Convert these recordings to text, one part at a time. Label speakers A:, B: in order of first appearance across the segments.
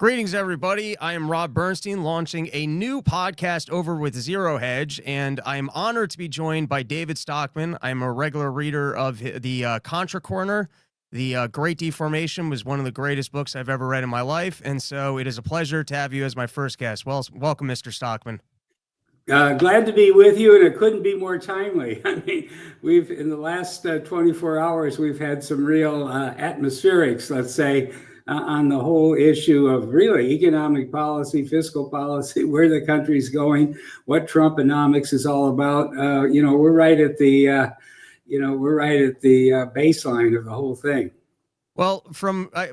A: Greetings, everybody. I am Rob Bernstein, launching a new podcast over with Zero Hedge, and I am honored to be joined by David Stockman. I am a regular reader of the Contra Corner. The Great Deformation was one of the greatest books I've ever read in my life, and so it is a pleasure to have you as my first guest. Well, welcome, Mr. Stockman.
B: Glad to be with you, and it couldn't be more timely. I mean, we've in the last 24 hours, we've had some real atmospherics, let's say, on the whole issue of really economic policy, fiscal policy, where the country's going, what Trumponomics is all about. We're right at the, baseline of the whole thing.
A: Well,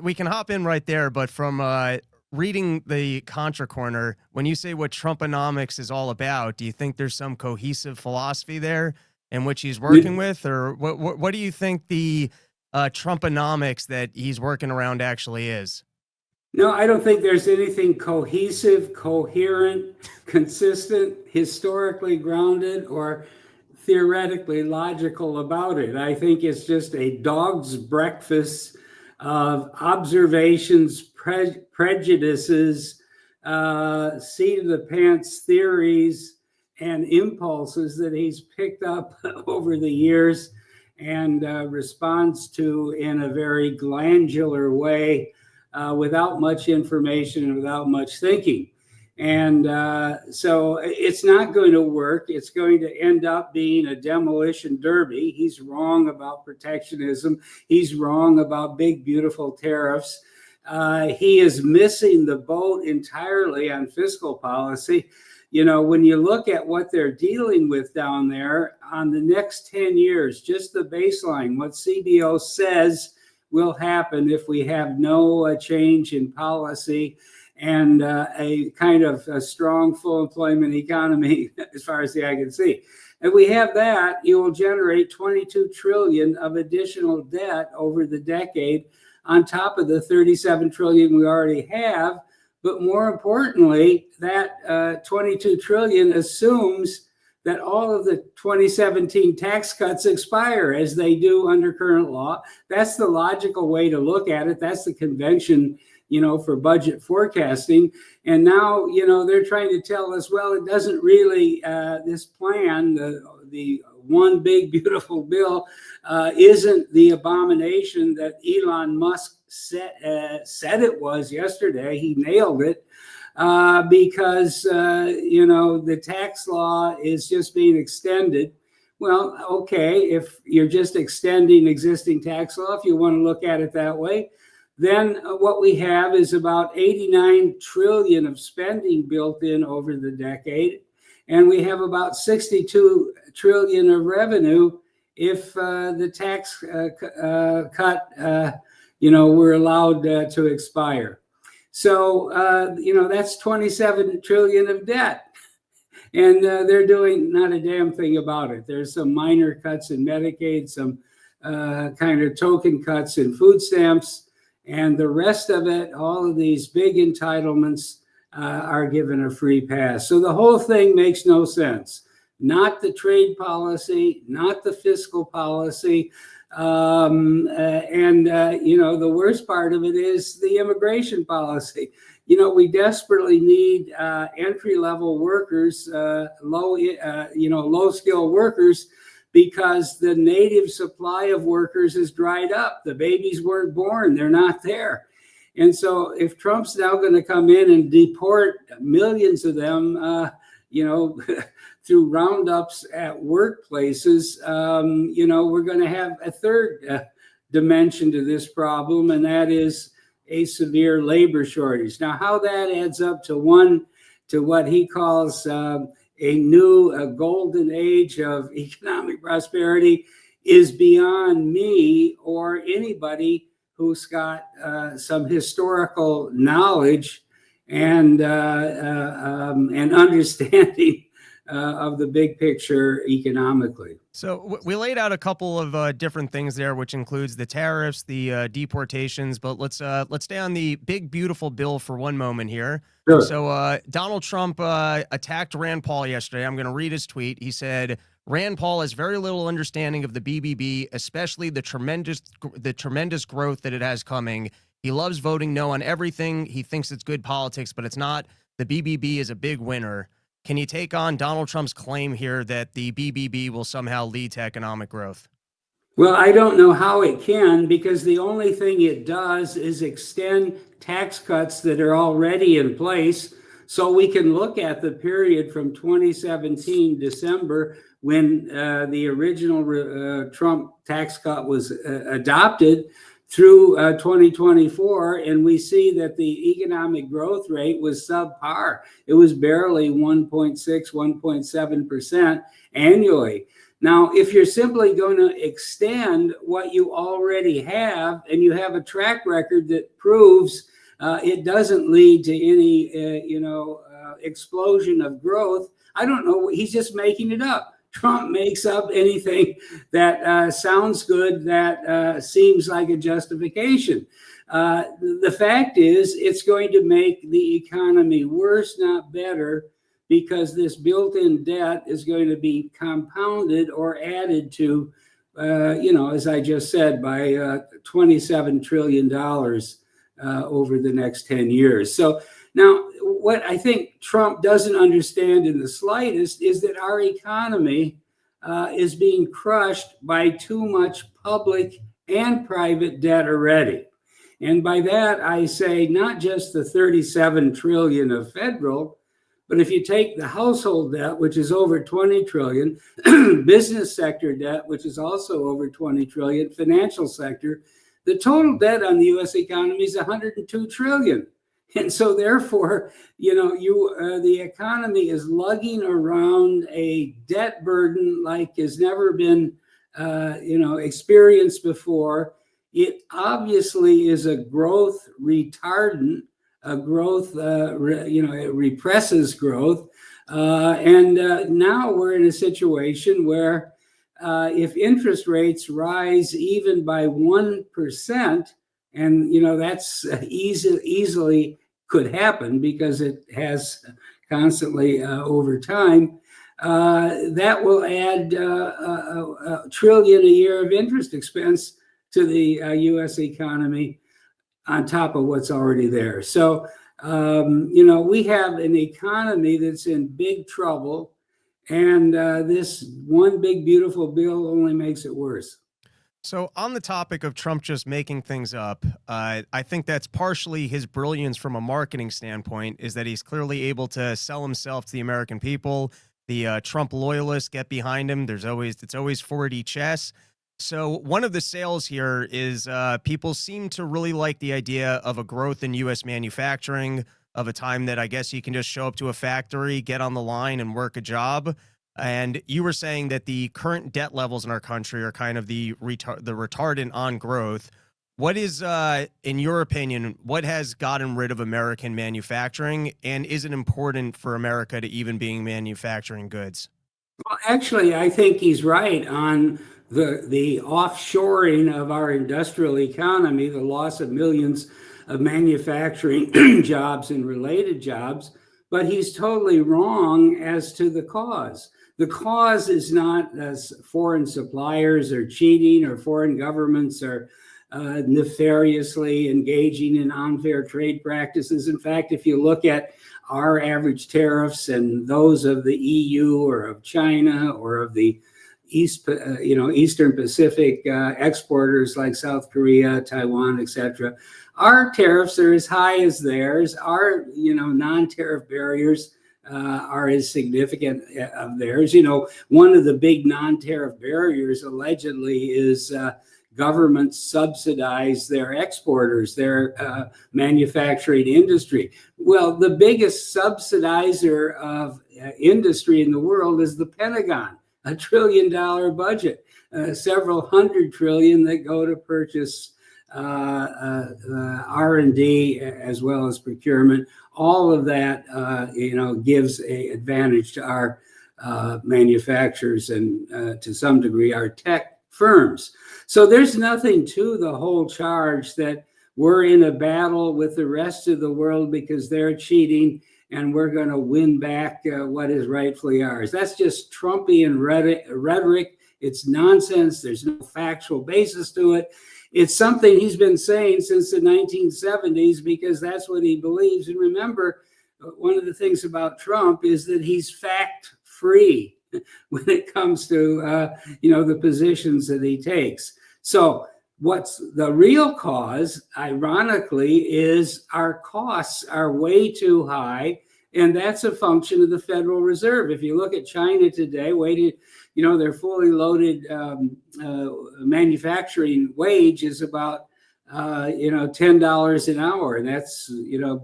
A: we can hop in right there, but from reading the Contra Corner, when you say what Trumponomics is all about, do you think there's some cohesive philosophy there in which he's working with, or what do you think the Trumponomics that he's working around actually is?
B: No, I don't think there's anything cohesive, coherent, consistent, historically grounded, or theoretically logical about it. I think it's just a dog's breakfast of observations, prejudices, seat of the pants theories, and impulses that he's picked up over the years and responds to in a very glandular way, without much information and without much thinking. And so it's not going to work. It's going to end up being a demolition derby. He's wrong about protectionism. He's wrong about big, beautiful tariffs. He is missing the boat entirely on fiscal policy. You know, when you look at what they're dealing with down there on the next 10 years, just the baseline, what CBO says will happen if we have no change in policy and a kind of a strong full employment economy as far as the eye can see. If we have that, you will generate 22 trillion of additional debt over the decade on top of the 37 trillion we already have. But more importantly, that 22 trillion assumes that all of the 2017 tax cuts expire as they do under current law. That's the logical way to look at it. That's the convention, for budget forecasting. And now, they're trying to tell us, well, it doesn't really, this plan, the one big beautiful bill, isn't the abomination that Elon Musk said it was yesterday. He nailed it because, the tax law is just being extended. Well, okay, if you're just extending existing tax law, if you want to look at it that way, then what we have is about 89 trillion of spending built in over the decade. And we have about 62 trillion of revenue if the tax cut, were allowed to expire. So, that's 27 trillion of debt. And they're doing not a damn thing about it. There's some minor cuts in Medicaid, some kind of token cuts in food stamps. And the rest of it, all of these big entitlements are given a free pass. So the whole thing makes no sense. Not the trade policy, not the fiscal policy. The worst part of it is the immigration policy. We desperately need entry-level workers, low-skill workers, because the native supply of workers is dried up. The babies weren't born. They're not there. And so if Trump's now going to come in and deport millions of them, through roundups at workplaces, we're going to have a third dimension to this problem, and that is a severe labor shortage. Now, how that adds up to what he calls a new golden age of economic prosperity is beyond me or anybody who's got some historical knowledge and understanding of the big picture economically.
A: So we laid out a couple of different things there, which includes the tariffs, the deportations. But let's stay on the big beautiful bill for one moment here.
B: Sure.
A: So Donald Trump attacked Rand Paul yesterday. I'm going to read his tweet. He said, Rand Paul has very little understanding of the BBB, especially the tremendous growth that it has coming. He loves voting no on everything. He thinks it's good politics, but it's not. The BBB is a big winner. Can you take on Donald Trump's claim here that the BBB will somehow lead to economic growth?
B: Well, I don't know how it can, because the only thing it does is extend tax cuts that are already in place. So we can look at the period from 2017 December, when the original Trump tax cut was adopted, through 2024, and we see that the economic growth rate was subpar. It was barely 1.6, 1.7% annually. Now, if you're simply going to extend what you already have, and you have a track record that proves it doesn't lead to any, explosion of growth, I don't know. He's just making it up. Trump makes up anything that sounds good, that seems like a justification. The fact is, it's going to make the economy worse, not better, because this built-in debt is going to be compounded or added to, as I just said, by $27 trillion over the next 10 years. So now, what I think Trump doesn't understand in the slightest is that our economy is being crushed by too much public and private debt already. And by that, I say not just the 37 trillion of federal, but if you take the household debt, which is over 20 trillion, business sector debt, which is also over 20 trillion, financial sector, the total debt on the US economy is 102 trillion. And so therefore, the economy is lugging around a debt burden like has never been, experienced before. It obviously is a growth retardant. Growth, it represses growth. And now we're in a situation where if interest rates rise even by 1%, and that's easily could happen because it has constantly over time, that will add a trillion a year of interest expense to the US economy on top of what's already there. So, we have an economy that's in big trouble, and this one big beautiful bill only makes it worse.
A: So on the topic of Trump just making things up, I think that's partially his brilliance from a marketing standpoint, is that he's clearly able to sell himself to the American people. The Trump loyalists get behind him. It's always 4D chess. So one of the sales here is people seem to really like the idea of a growth in U.S. manufacturing, of a time that I guess you can just show up to a factory, get on the line, and work a job. And you were saying that the current debt levels in our country are kind of the retardant on growth. What is, in your opinion, what has gotten rid of American manufacturing, and is it important for America to even being manufacturing goods?
B: Well, actually, I think he's right on the offshoring of our industrial economy, the loss of millions of manufacturing jobs and related jobs, but he's totally wrong as to the cause. The cause is not as foreign suppliers are cheating, or foreign governments are nefariously engaging in unfair trade practices. In fact, if you look at our average tariffs and those of the EU or of China or of the Eastern Pacific exporters like South Korea, Taiwan, etc., our tariffs are as high as theirs. Our non-tariff barriers are as significant of theirs. One of the big non-tariff barriers allegedly is governments subsidize their exporters, their manufacturing industry. Well, the biggest subsidizer of industry in the world is the Pentagon, $1 trillion budget, several hundred trillion that go to purchase R&D as well as procurement. All of that, gives an advantage to our manufacturers and to some degree our tech firms. So there's nothing to the whole charge that we're in a battle with the rest of the world because they're cheating and we're going to win back what is rightfully ours. That's just Trumpian rhetoric. It's nonsense. There's no factual basis to it. It's something he's been saying since the 1970s because that's what he believes. And remember, one of the things about Trump is that he's fact-free when it comes to the positions that he takes. So what's the real cause, ironically, is our costs are way too high, and that's a function of the Federal Reserve. If you look at China today, their fully loaded manufacturing wage is about $10 an hour, and that's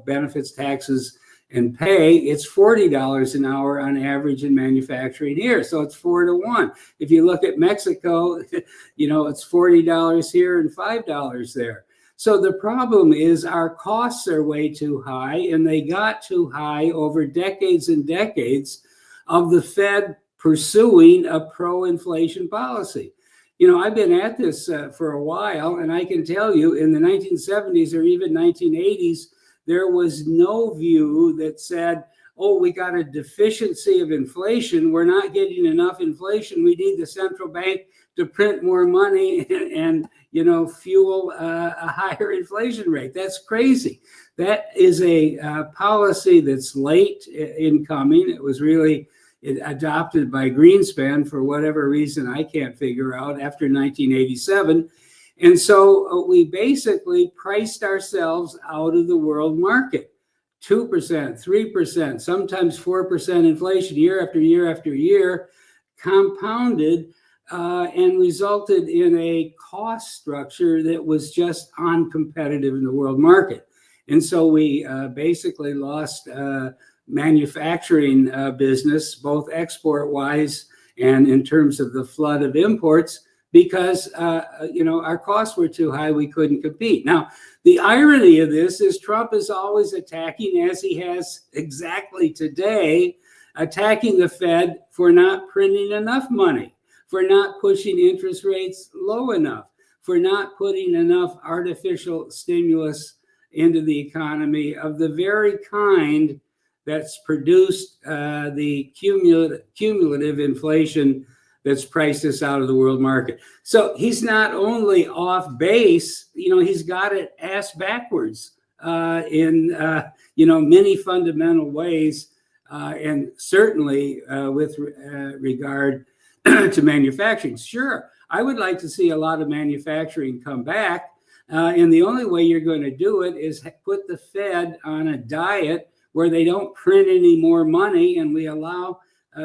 B: benefits, taxes, and pay. It's $40 an hour on average in manufacturing here, so it's 4 to 1. If you look at Mexico, it's $40 here and $5 there. So the problem is our costs are way too high, and they got too high over decades and decades of the Fed pursuing a pro-inflation policy. I've been at this for a while, and I can tell you in the 1970s or even 1980s, there was no view that said, oh, we got a deficiency of inflation. We're not getting enough inflation. We need the central bank to print more money and fuel a higher inflation rate. That's crazy. That is a policy that's late in coming. It was really adopted by Greenspan for whatever reason I can't figure out after 1987. And so we basically priced ourselves out of the world market. 2%, 3%, sometimes 4% inflation year after year after year, compounded and resulted in a cost structure that was just uncompetitive in the world market. And so we basically lost manufacturing business, both export-wise and in terms of the flood of imports, because our costs were too high, we couldn't compete. Now, the irony of this is Trump is always attacking, as he has exactly today, attacking the Fed for not printing enough money, for not pushing interest rates low enough, for not putting enough artificial stimulus into the economy of the very kind that's produced the cumulative inflation that's priced us out of the world market. So he's not only off base, he's got it ass backwards in many fundamental ways, and certainly with regard to manufacturing. Sure, I would like to see a lot of manufacturing come back, and the only way you're going to do it is put the Fed on a diet where they don't print any more money, and we allow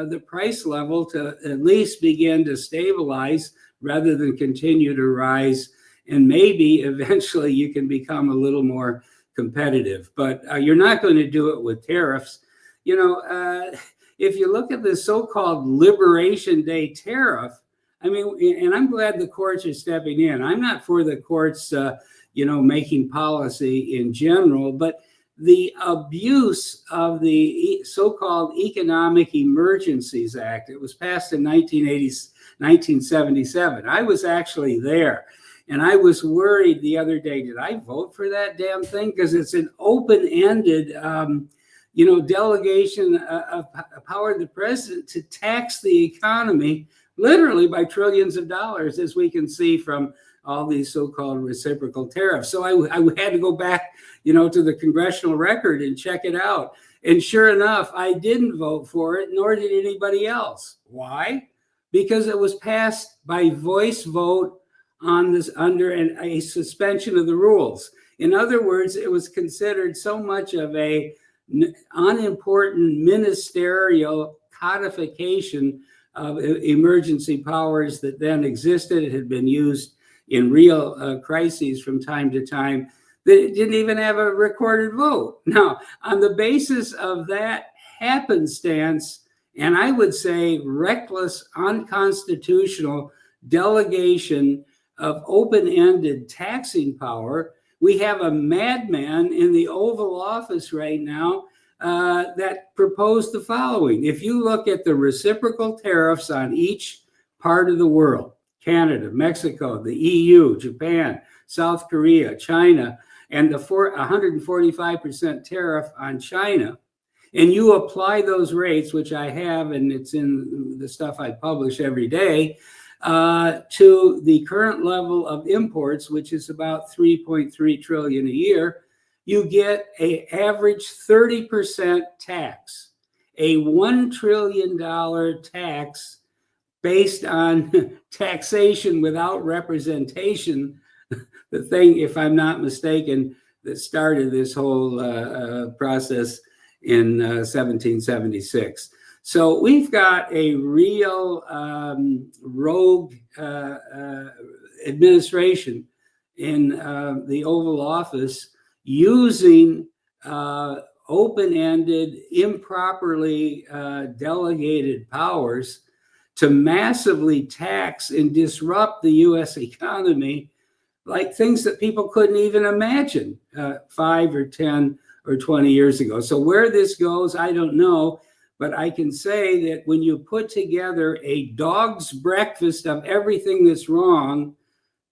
B: the price level to at least begin to stabilize rather than continue to rise. And maybe eventually you can become a little more competitive, but you're not going to do it with tariffs. If you look at the so-called Liberation Day tariff, and I'm glad the courts are stepping in. I'm not for the courts, making policy in general, but the abuse of the so-called Economic Emergencies Act. It was passed in 1977. I was actually there, and I was worried the other day, did I vote for that damn thing? Because it's an open-ended, delegation of power to the president to tax the economy literally by trillions of dollars, as we can see from all these so-called reciprocal tariffs. So I had to go back, to the congressional record and check it out. And sure enough, I didn't vote for it, nor did anybody else. Why? Because it was passed by voice vote on this under a suspension of the rules. In other words, it was considered so much of a unimportant ministerial codification of emergency powers that then existed. It had been used in real crises from time to time, that it didn't even have a recorded vote. Now, on the basis of that happenstance, and I would say reckless, unconstitutional delegation of open-ended taxing power, we have a madman in the Oval Office right now that proposed the following. If you look at the reciprocal tariffs on each part of the world, Canada, Mexico, the EU, Japan, South Korea, China, and the 145% tariff on China, and you apply those rates, which I have, and it's in the stuff I publish every day, to the current level of imports, which is about 3.3 trillion a year, you get an average 30% tax, a $1 trillion tax based on taxation without representation. The thing, if I'm not mistaken, that started this whole process in 1776. So we've got a real rogue administration in the Oval Office using open-ended, improperly delegated powers to massively tax and disrupt the U.S. economy, like things that people couldn't even imagine 5 or 10 or 20 years ago. So where this goes, I don't know. But I can say that when you put together a dog's breakfast of everything that's wrong,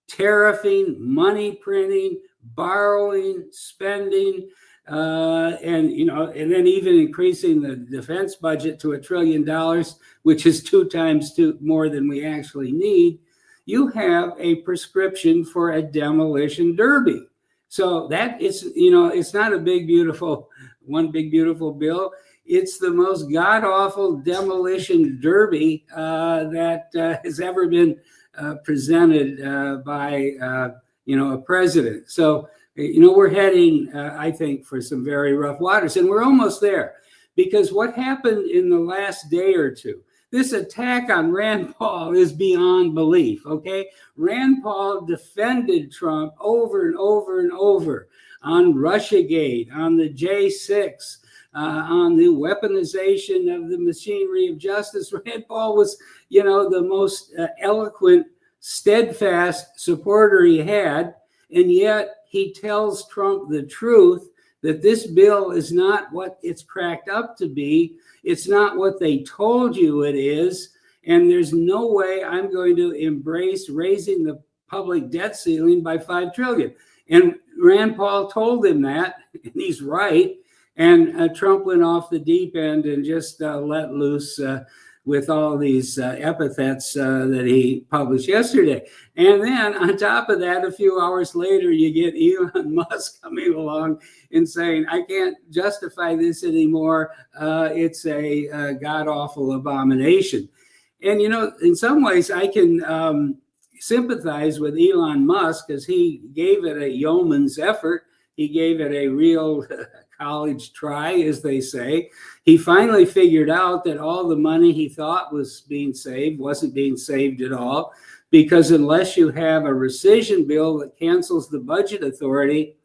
B: tariffing, money printing, borrowing, spending, and then even increasing the defense budget to $1 trillion, which is 2 times more than we actually need, you have a prescription for a demolition derby. So that is, it's not a big, beautiful, one big, beautiful bill. It's the most god-awful demolition derby that has ever been presented by, a president. So, we're heading, I think, for some very rough waters. And we're almost there. Because what happened in the last day or two, this attack on Rand Paul is beyond belief, okay? Rand Paul defended Trump over and over and over on Russiagate, on the J6, on the weaponization of the machinery of justice. Rand Paul was, the most eloquent, steadfast supporter he had, and yet he tells Trump the truth that this bill is not what it's cracked up to be. It's not what they told you it is, and there's no way I'm going to embrace raising the public debt ceiling by 5 trillion. And Rand Paul told him that, and he's right. And Trump went off the deep end and just let loose with all these epithets that he published yesterday. And then on top of that, a few hours later, you get Elon Musk coming along and saying, I can't justify this anymore. It's a god-awful abomination. And, in some ways, I can sympathize with Elon Musk because he gave it a yeoman's effort. He gave it a real college try, as they say. He finally figured out that all the money he thought was being saved wasn't being saved at all, because unless you have a rescission bill that cancels the budget authority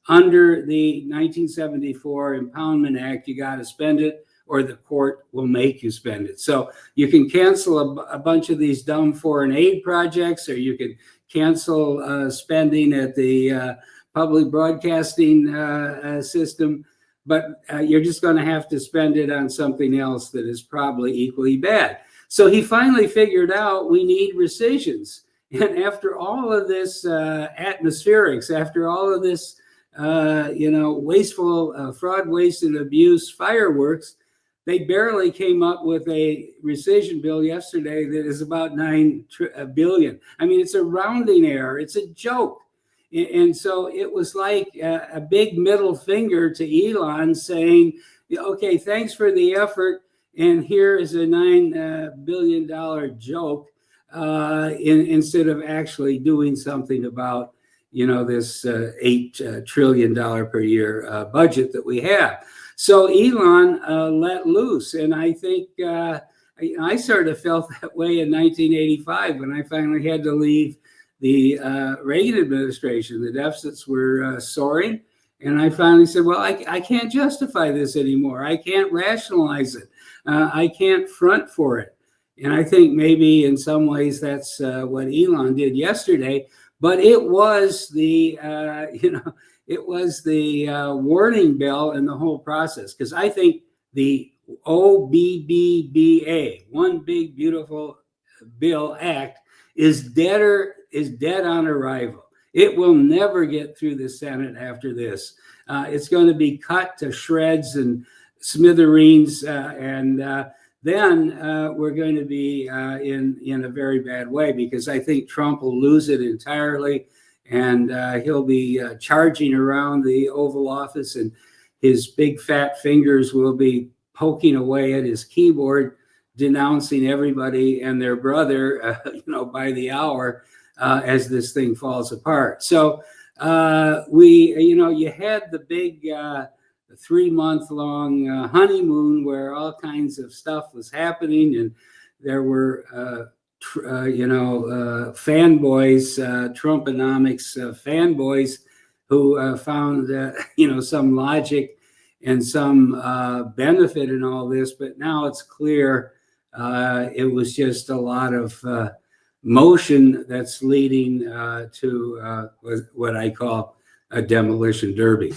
B: under the 1974 Impoundment Act, you got to spend it, or the court will make you spend it. So you can cancel a bunch of these dumb foreign aid projects, or you can cancel spending at the public broadcasting system, but you're just going to have to spend it on something else that is probably equally bad. So he finally figured out we need rescissions. And after all of this atmospherics, after all of this, wasteful fraud, waste, and abuse fireworks, they barely came up with a rescission bill yesterday that is about $9 billion. I mean, it's a rounding error. It's a joke. And so it was like a big middle finger to Elon saying, okay, thanks for the effort, and here is a $9 billion joke, instead of actually doing something about, this $8 trillion per year budget that we have. So Elon let loose, and I think I sort of felt that way in 1985 when I finally had to leave the Reagan administration. The deficits were soaring. And I finally said, well, I can't justify this anymore. I can't rationalize it. I can't front for it. And I think maybe in some ways that's what Elon did yesterday. But it was the, warning bell in the whole process. Because I think the OBBBA, One Big Beautiful Bill Act, is dead on arrival. It will never get through the Senate after this. It's going to be cut to shreds and smithereens, and then we're going to be in a very bad way, because I think Trump will lose it entirely, and he'll be charging around the Oval Office, and his big fat fingers will be poking away at his keyboard, denouncing everybody and their brother, by the hour, as this thing falls apart. So you had the big 3-month-long honeymoon where all kinds of stuff was happening, and there were fanboys, Trumponomics fanboys, who found some logic and some benefit in all this. But now it's clear it was just a lot of motion that's leading to what I call a demolition derby.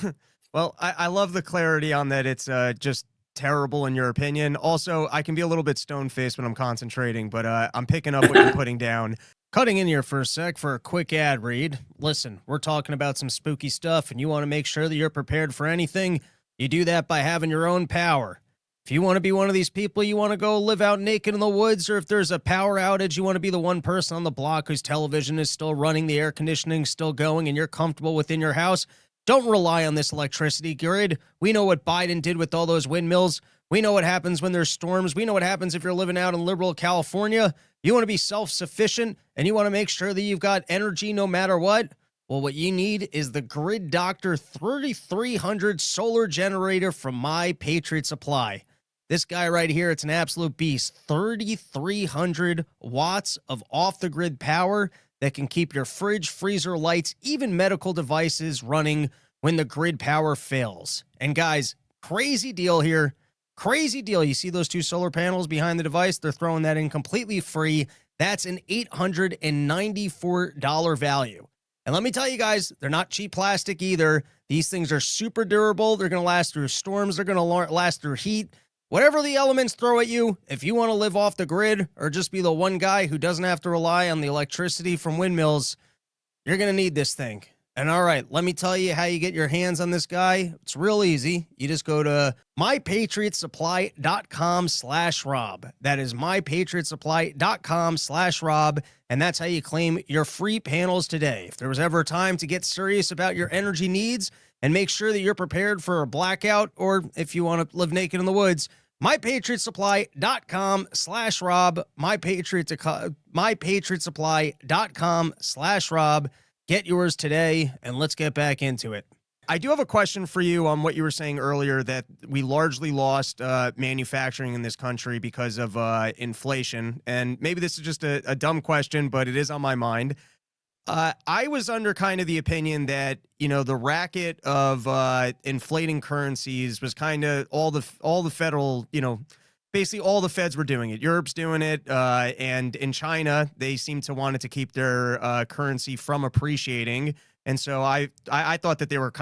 A: Well, I love the clarity on that. It's just terrible in your opinion. Also, I can be a little bit stone-faced when I'm concentrating, but I'm picking up what you're putting down. Cutting in here for a sec for a quick ad read. Listen, we're talking about some spooky stuff, and you want to make sure that you're prepared for anything. You do that by having your own power. If you want to be one of these people, you want to go live out naked in the woods, or if there's a power outage, you want to be the one person on the block whose television is still running, the air conditioning still going, and you're comfortable within your house, don't rely on this electricity grid. We know what Biden did with all those windmills. We know what happens when there's storms. We know what happens if you're living out in liberal California. You want to be self-sufficient, and you want to make sure that you've got energy no matter what? Well, what you need is the Grid Doctor 3300 solar generator from My Patriot Supply. This guy right here, it's an absolute beast. 3,300 watts of off-the-grid power that can keep your fridge, freezer, lights, even medical devices running when the grid power fails. And guys, crazy deal here. Crazy deal. You see those 2 solar panels behind the device? They're throwing that in completely free. That's an $894 value. And let me tell you guys, they're not cheap plastic either. These things are super durable. They're going to last through storms. They're going to last through heat. Whatever the elements throw at you, if you want to live off the grid or just be the one guy who doesn't have to rely on the electricity from windmills, you're going to need this thing. And all right, let me tell you how you get your hands on this guy. It's real easy. You just go to mypatriotsupply.com/Rob. That is mypatriotsupply.com/Rob. And that's how you claim your free panels today. If there was ever a time to get serious about your energy needs and make sure that you're prepared for a blackout, or if you want to live naked in the woods, mypatriotsupply.com/Rob, mypatriotsupply.com/Rob. Get yours today, and let's get back into it. I do have a question for you on what you were saying earlier, that we largely lost manufacturing in this country because of inflation. And maybe this is just a dumb question, but it is on my mind. I was under kind of the opinion that, the racket of inflating currencies was kind of all the federal, basically all the feds were doing it. Europe's doing it. And in China, they seem to want to keep their currency from appreciating. And so I thought that they were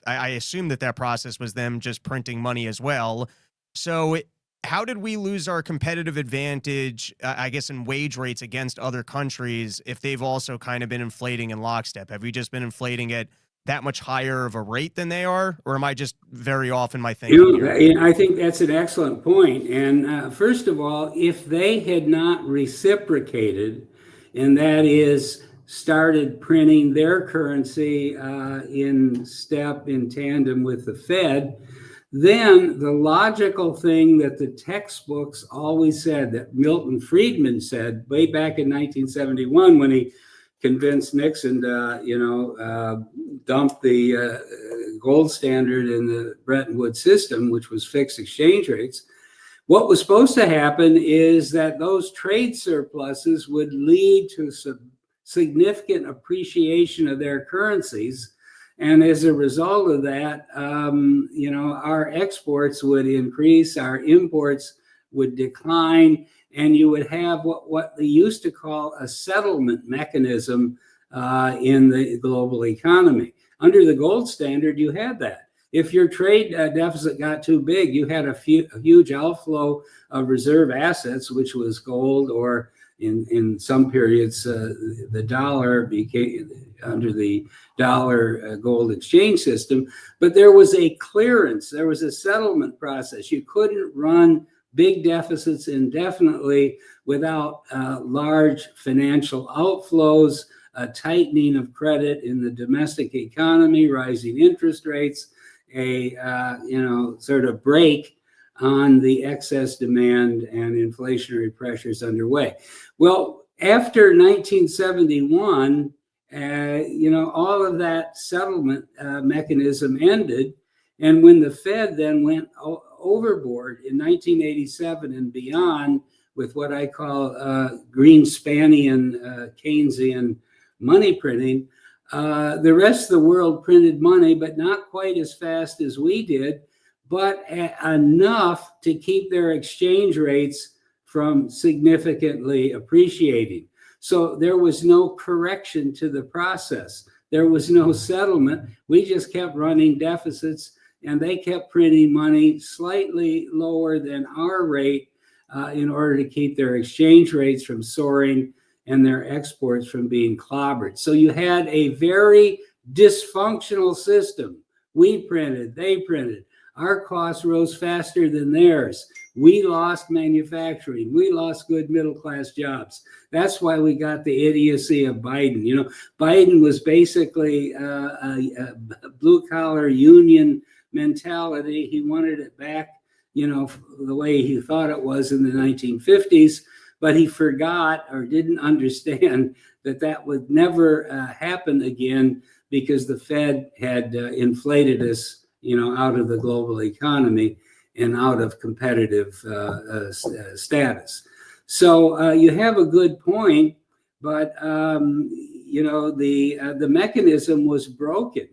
A: I assumed that process was them just printing money as well. So how did we lose our competitive advantage, I guess, in wage rates against other countries if they've also kind of been inflating in lockstep? Have we just been inflating at that much higher of a rate than they are? Or am I just very off in my thinking here?
B: I think that's an excellent point. And first of all, if they had not reciprocated, and that is started printing their currency in tandem with the Fed, then the logical thing that the textbooks always said, that Milton Friedman said way back in 1971 when he convinced Nixon to, dump the gold standard in the Bretton Woods system, which was fixed exchange rates. What was supposed to happen is that those trade surpluses would lead to some significant appreciation of their currencies. And as a result of that, our exports would increase, our imports would decline, and you would have what they used to call a settlement mechanism in the global economy. Under the gold standard, you had that. If your trade deficit got too big, you had a huge outflow of reserve assets, which was gold, or in some periods, the dollar became under the dollar gold exchange system. But there was a clearance, there was a settlement process. You couldn't run big deficits indefinitely without large financial outflows, a tightening of credit in the domestic economy, rising interest rates, a sort of break on the excess demand and inflationary pressures underway. Well, after 1971, all of that settlement mechanism ended. And when the Fed then went overboard in 1987 and beyond with what I call Greenspanian Keynesian money printing, the rest of the world printed money, but not quite as fast as we did, but enough to keep their exchange rates from significantly appreciating. So there was no correction to the process. There was no settlement. We just kept running deficits, and they kept printing money slightly lower than our rate in order to keep their exchange rates from soaring and their exports from being clobbered. So you had a very dysfunctional system. We printed, they printed. Our costs rose faster than theirs. We lost manufacturing. We lost good middle-class jobs. That's why we got the idiocy of Biden. Biden was basically a blue-collar union mentality. He wanted it back, the way he thought it was in the 1950s, but he forgot or didn't understand that would never happen again because the Fed had inflated us, out of the global economy and out of competitive status. So you have a good point, but the mechanism was broken,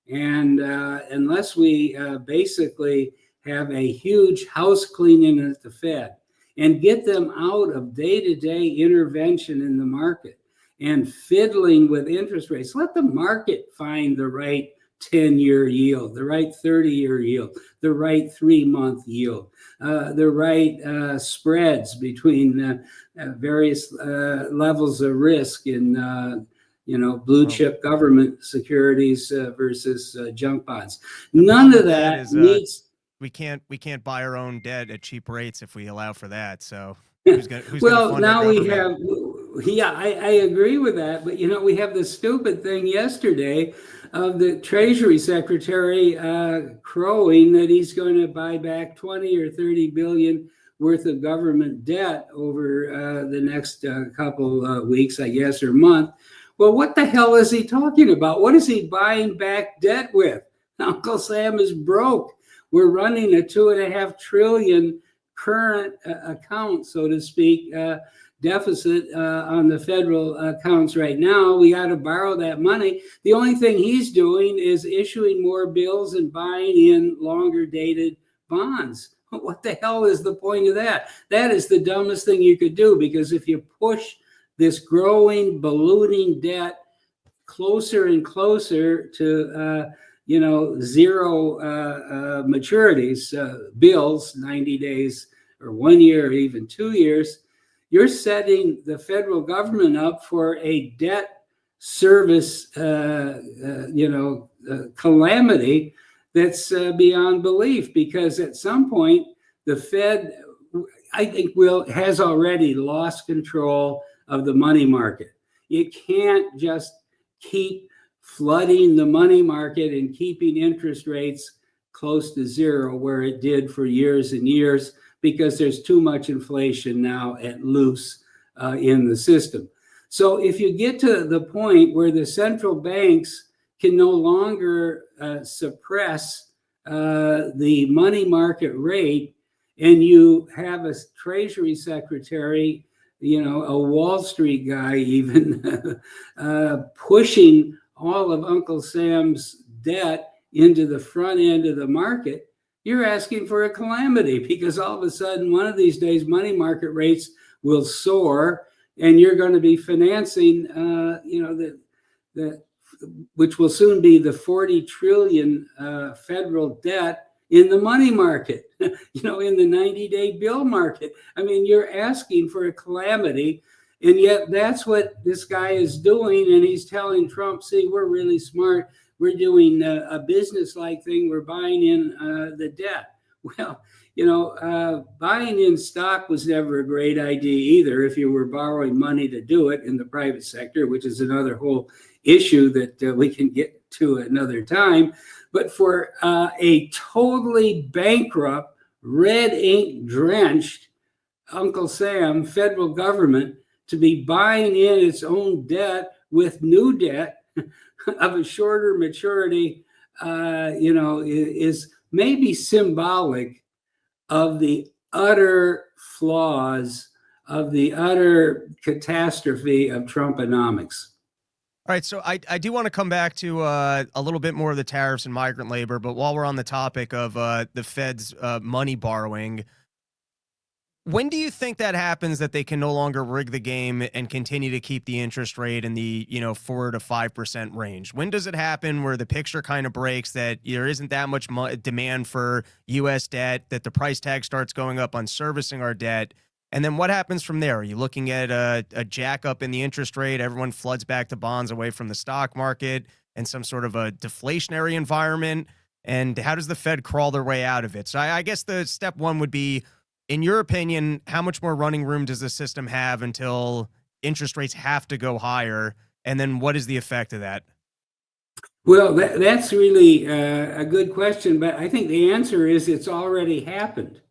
B: and unless we basically have a huge house cleaning at the Fed and get them out of day-to-day intervention in the market and fiddling with interest rates, let the market find the right 10-year yield, the right 30-year yield, the right 3-month yield, the right spreads between various levels of risk in blue chip government securities versus junk bonds. None of that needs.
A: We can't buy our own debt at cheap rates if we allow for that. So
B: who's
A: gonna
B: well,
A: fund
B: now
A: our
B: we
A: government?
B: I agree with that, but we have the stupid thing yesterday of the Treasury Secretary crowing that he's going to buy back 20 or 30 billion worth of government debt over the next couple weeks, I guess, or month. Well, what the hell is he talking about? What is he buying back debt with? Uncle Sam is broke. We're running a $2.5 trillion current account, so to speak, deficit on the federal accounts right now. We got to borrow that money. The only thing he's doing is issuing more bills and buying in longer dated bonds. What the hell is the point of that? That is the dumbest thing you could do, because if you push this growing, ballooning debt closer and closer to zero maturities, bills, 90 days or 1 year or even 2 years, you're setting the federal government up for a debt service, calamity that's beyond belief. Because at some point, the Fed, I think, has already lost control of the money market. You can't just keep flooding the money market and keeping interest rates close to zero where it did for years and years, because there's too much inflation now at loose in the system. So if you get to the point where the central banks can no longer suppress the money market rate, and you have a Treasury Secretary, a Wall Street guy even, pushing all of Uncle Sam's debt into the front end of the market, you're asking for a calamity, because all of a sudden, one of these days, money market rates will soar, and you're going to be financing, which will soon be the 40 trillion federal debt in the money market, in the 90-day bill market. I mean, you're asking for a calamity. And yet that's what this guy is doing. And he's telling Trump, see, we're really smart. We're doing a business-like thing. We're buying in the debt. Well, buying in stock was never a great idea either if you were borrowing money to do it in the private sector, which is another whole issue that we can get to another time. But for a totally bankrupt, red ink drenched Uncle Sam federal government to be buying in its own debt with new debt of a shorter maturity, is maybe symbolic of the utter flaws, of the utter catastrophe of Trumponomics.
A: All right, so I do want to come back to a little bit more of the tariffs and migrant labor, but while we're on the topic of the Fed's money borrowing, when do you think that happens that they can no longer rig the game and continue to keep the interest rate in the 4 to 5% range? When does it happen where the picture kind of breaks that there isn't that much demand for U.S. debt, that the price tag starts going up on servicing our debt? And then what happens from there? Are you looking at a jack up in the interest rate? Everyone floods back to bonds away from the stock market and some sort of a deflationary environment? And how does the Fed crawl their way out of it? So I guess the step one would be, in your opinion, how much more running room does the system have until interest rates have to go higher? And then what is the effect of that?
B: Well, that's really a good question, but I think the answer is it's already happened.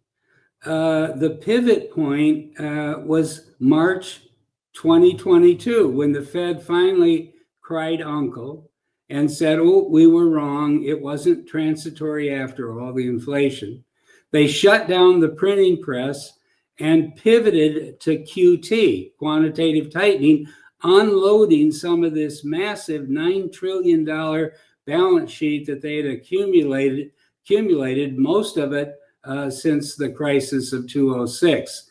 B: The pivot point was March 2022, when the Fed finally cried uncle and said, oh, we were wrong. It wasn't transitory after all, the inflation. They shut down the printing press and pivoted to QT, quantitative tightening, unloading some of this massive $9 trillion balance sheet that they had accumulated, most of it since the crisis of 2006.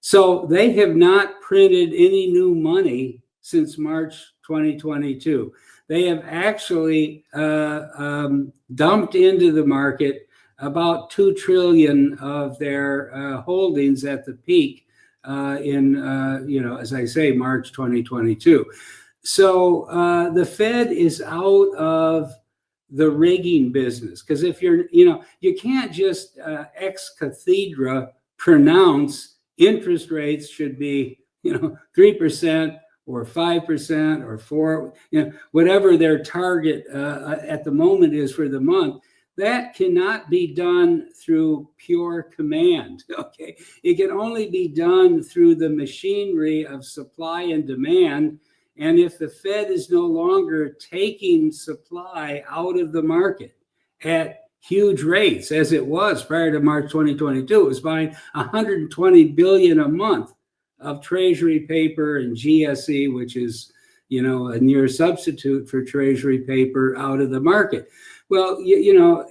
B: So they have not printed any new money since March 2022. They have actually dumped into the market about 2 trillion of their holdings at the peak in, as I say, March 2022. So the Fed is out of the rigging business, because if you're, you can't just ex cathedra pronounce interest rates should be, 3% or 5% or 4%, whatever their target at the moment is for the month. That cannot be done through pure command, okay? It can only be done through the machinery of supply and demand. And if the Fed is no longer taking supply out of the market at huge rates, as it was prior to March 2022, it was buying 120 billion a month of treasury paper and GSE, which is, a near substitute for treasury paper, out of the market. Well, to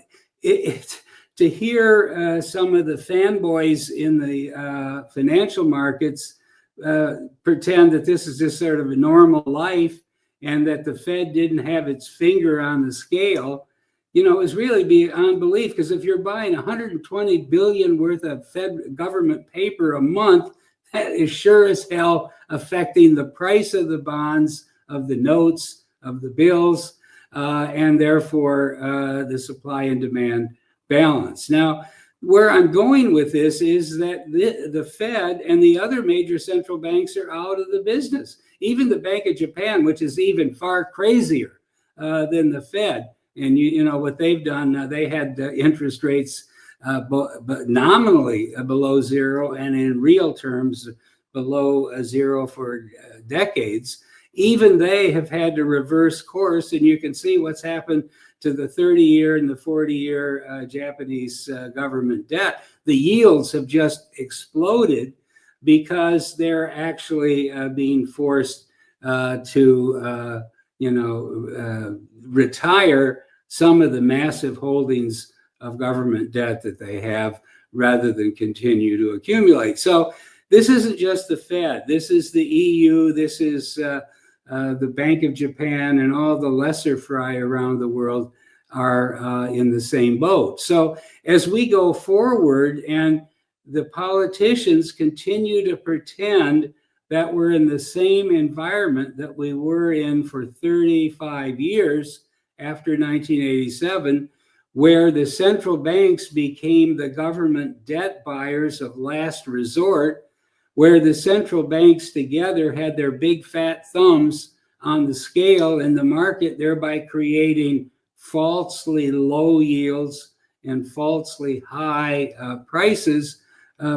B: hear some of the fanboys in the financial markets pretend that this is just sort of a normal life and that the Fed didn't have its finger on the scale, is really beyond belief. Because if you're buying 120 billion worth of Fed government paper a month, that is sure as hell affecting the price of the bonds, of the notes, of the bills, and therefore the supply and demand balance. Now, where I'm going with this is that the Fed and the other major central banks are out of the business. Even the Bank of Japan, which is even far crazier than the Fed. And you know what they've done, they had interest rates but nominally below zero, and in real terms below zero for decades. Even they have had to reverse course, and you can see what's happened to the 30-year and the 40-year Japanese government debt. The yields have just exploded because they're actually being forced to retire some of the massive holdings of government debt that they have, rather than continue to accumulate. So this isn't just the Fed. This is the EU. This is the Bank of Japan, and all the lesser fry around the world are in the same boat. So as we go forward and the politicians continue to pretend that we're in the same environment that we were in for 35 years after 1987, where the central banks became the government debt buyers of last resort, where the central banks together had their big fat thumbs on the scale in the market, thereby creating falsely low yields and falsely high prices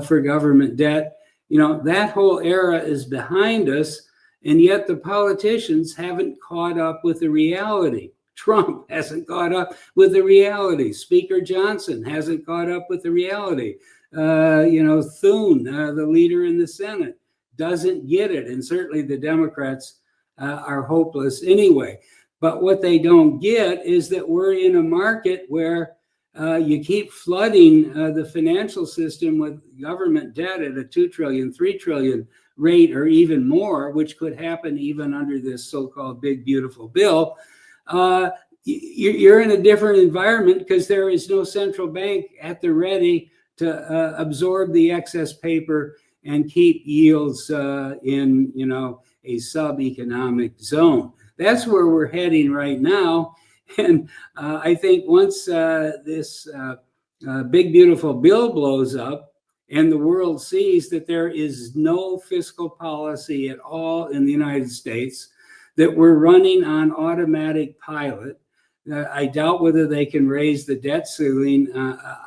B: for government debt. That whole era is behind us, and yet the politicians haven't caught up with the reality. Trump hasn't caught up with the reality. Speaker Johnson hasn't caught up with the reality. Thune, the leader in the Senate, doesn't get it. And certainly the Democrats are hopeless anyway. But what they don't get is that we're in a market where you keep flooding the financial system with government debt at a 2 trillion, 3 trillion rate, or even more, which could happen even under this so-called big, beautiful bill. You're in a different environment because there is no central bank at the ready to absorb the excess paper and keep yields in a sub-economic zone. That's where we're heading right now. And I think once this big, beautiful bill blows up and the world sees that there is no fiscal policy at all in the United States, that we're running on automatic pilot, I doubt whether they can raise the debt ceiling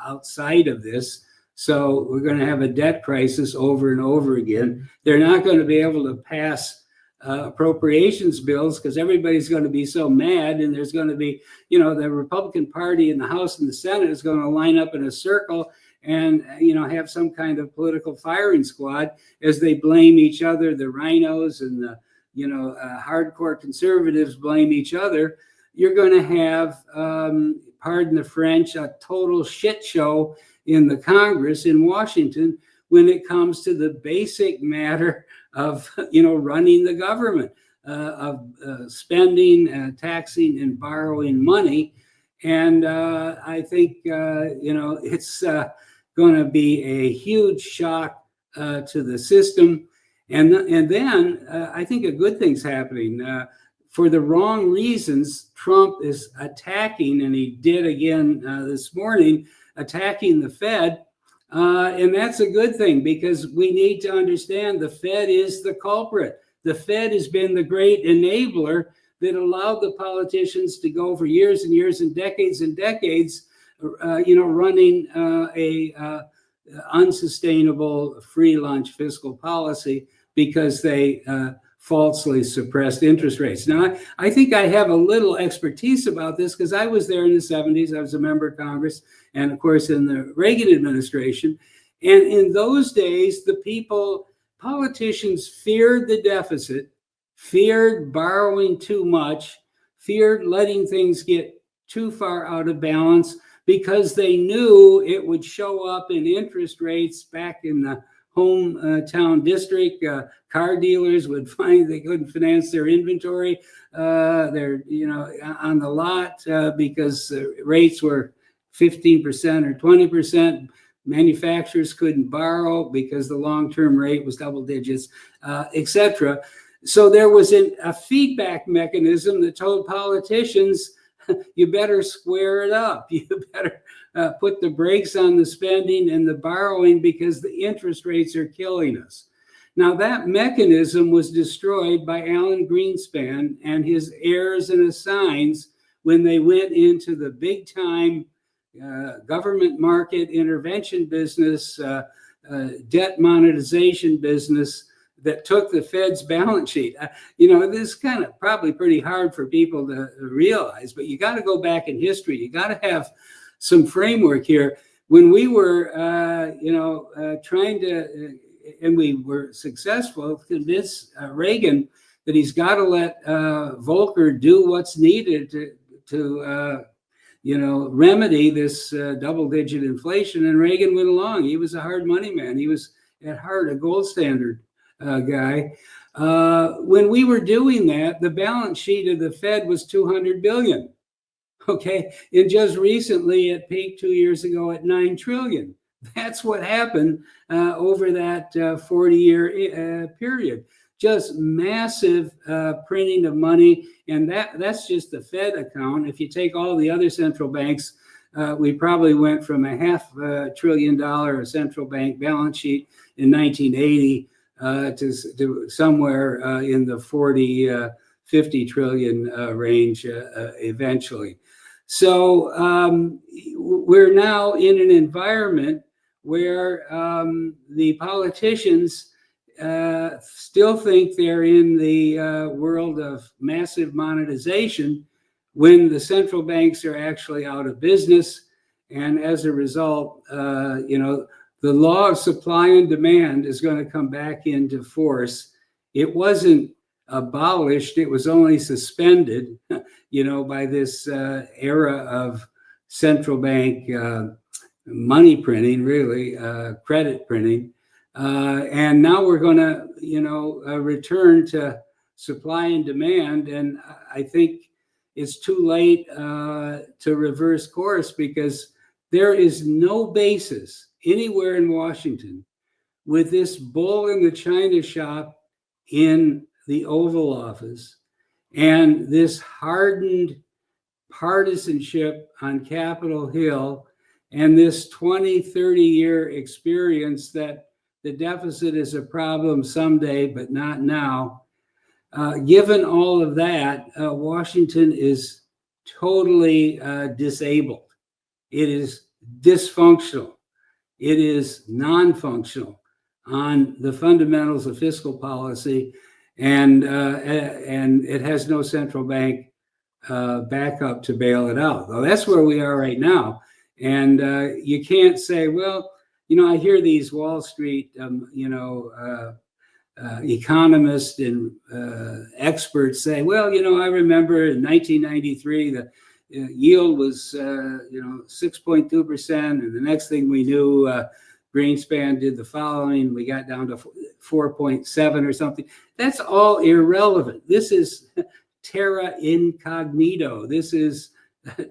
B: outside of this. So we're going to have a debt crisis over and over again. They're not going to be able to pass appropriations bills because everybody's going to be so mad, and there's going to be, the Republican Party in the House and the Senate is going to line up in a circle and, have some kind of political firing squad as they blame each other. The rhinos and the, hardcore conservatives blame each other. You're going to have, pardon the French, a total shit show in the Congress in Washington when it comes to the basic matter of, running the government, of spending, taxing, and borrowing money. And I think, it's going to be a huge shock to the system. And then I think a good thing's happening. For the wrong reasons, Trump is attacking, and he did again this morning, attacking the Fed. And that's a good thing, because we need to understand the Fed is the culprit. The Fed has been the great enabler that allowed the politicians to go for years and years and decades, running a unsustainable free lunch fiscal policy because they falsely suppressed interest rates. Now, I think I have a little expertise about this because I was there in the 70s. I was a member of Congress, and of course in the Reagan administration. And in those days, politicians feared the deficit, feared borrowing too much, feared letting things get too far out of balance, because they knew it would show up in interest rates back in the hometown district. Car dealers would find they couldn't finance their inventory on the lot because rates were 15% or 20%. Manufacturers couldn't borrow because the long-term rate was double digits, etc. So there was a feedback mechanism that told politicians, you better square it up. You better put the brakes on the spending and the borrowing because the interest rates are killing us. Now, that mechanism was destroyed by Alan Greenspan and his heirs and assigns when they went into the big time government market intervention business, debt monetization business that took the Fed's balance sheet. This is kind of probably pretty hard for people to realize, but you got to go back in history. You got to have some framework here. When we were, trying to, and we were successful, convince Reagan that he's got to let Volcker do what's needed to remedy this double-digit inflation. And Reagan went along. He was a hard money man. He was at heart a gold standard guy. When we were doing that, the balance sheet of the Fed was $200 billion. Okay, and just recently it peaked 2 years ago at $9 trillion. That's what happened over that 40-year period. Just massive printing of money, and that's just the Fed account. If you take all the other central banks, we probably went from a $500 billion central bank balance sheet in 1980 to somewhere in the 50 trillion range eventually. So we're now in an environment where the politicians still think they're in the world of massive monetization when the central banks are actually out of business. And as a result, the law of supply and demand is going to come back into force. It wasn't abolished, it was only suspended, by this era of central bank money printing, really, credit printing. And now we're going to, return to supply and demand. And I think it's too late to reverse course, because there is no basis anywhere in Washington with this bull in the china shop in the Oval Office and this hardened partisanship on Capitol Hill and this 20, 30-year experience that the deficit is a problem someday, but not now. Given all of that, Washington is totally disabled. It is dysfunctional. It is non-functional on the fundamentals of fiscal policy, and it has no central bank backup to bail it out. Well, that's where we are right now. And you can't say, well, I hear these Wall Street, economists and experts say, well, I remember in 1993, the yield was, 6.2%. And the next thing we knew, Greenspan did the following. We got down to 4.7 or something. That's all irrelevant. This is terra incognito. This is